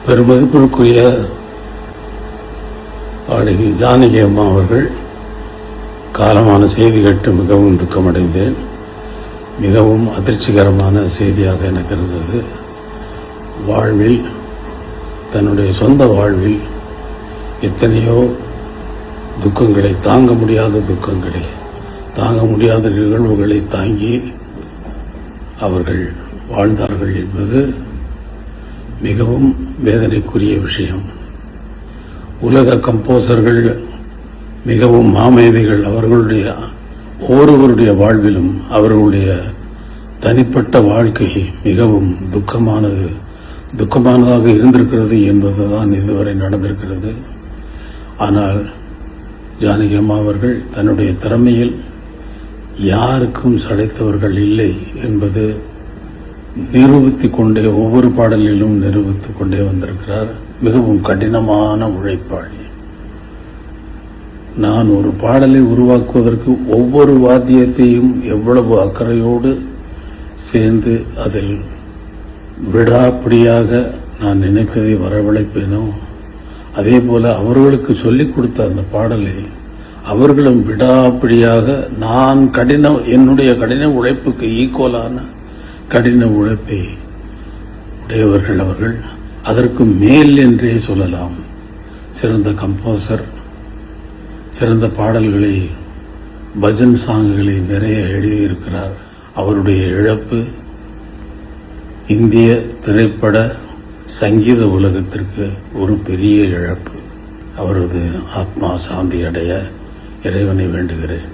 பெருமதிப்பிற்குரிய பாடகி ஜானகி அம்மா அவர்கள் காலமான செய்தி கேட்டு மிகவும் துக்கமடைந்தேன். மிகவும் அதிர்ச்சிகரமான செய்தியாக எனக்கு இருந்தது. வாழ்வில், தன்னுடைய சொந்த வாழ்வில் எத்தனையோ துக்கங்களை, தாங்க முடியாத துக்கங்களை, தாங்க முடியாத நிகழ்வுகளை தாங்கி அவர்கள் வாழ்ந்தார்கள் என்பது மிகவும் வேதனைக்குரிய விஷயம். உலக கம்போசர்கள் மிகவும் மாமேதைகள். அவர்களுடைய ஒவ்வொருவருடைய வாழ்விலும் அவர்களுடைய தனிப்பட்ட வாழ்க்கை மிகவும் துக்கமானதாக இருந்திருக்கிறது என்பதுதான் இதுவரை நடந்திருக்கிறது. ஆனால் ஜானகி அம்மா அவர்கள் தன்னுடைய திறமையில் யாருக்கும் சளைத்தவர்கள் இல்லை என்பது நிரூபித்துக் கொண்டே, ஒவ்வொரு பாடலிலும் நிரூபித்துக் கொண்டே வந்திருக்கிறார். மிகவும் கடினமான உழைப்பாளி. நான் ஒரு பாடலை உருவாக்குவதற்கு ஒவ்வொரு வாத்தியத்தையும் எவ்வளவு அக்கறையோடு சேர்ந்து அதில் விடாப்பிடியாக நான் நினைப்பதை வரவழைப்பேனோ, அதே போல அவர்களுக்கு சொல்லிக் கொடுத்த அந்த பாடலை அவர்களும் விடாப்பிடியாக நான் என்னுடைய கடின உழைப்புக்கு ஈக்குவலான கடின உழைப்பை உடையவர்கள் அவர்கள். அதற்கு மேல் என்றே சொல்லலாம். சிறந்த கம்போசர், சிறந்த பாடல்களை, பஜன் சாங்குகளை நிறைய எழுதியிருக்கிறார். அவருடைய இழப்பு இந்திய திரைப்பட சங்கீத உலகத்திற்கு ஒரு பெரிய இழப்பு. அவரது ஆத்மா சாந்தி அடைய இறைவனை வேண்டுகிறேன்.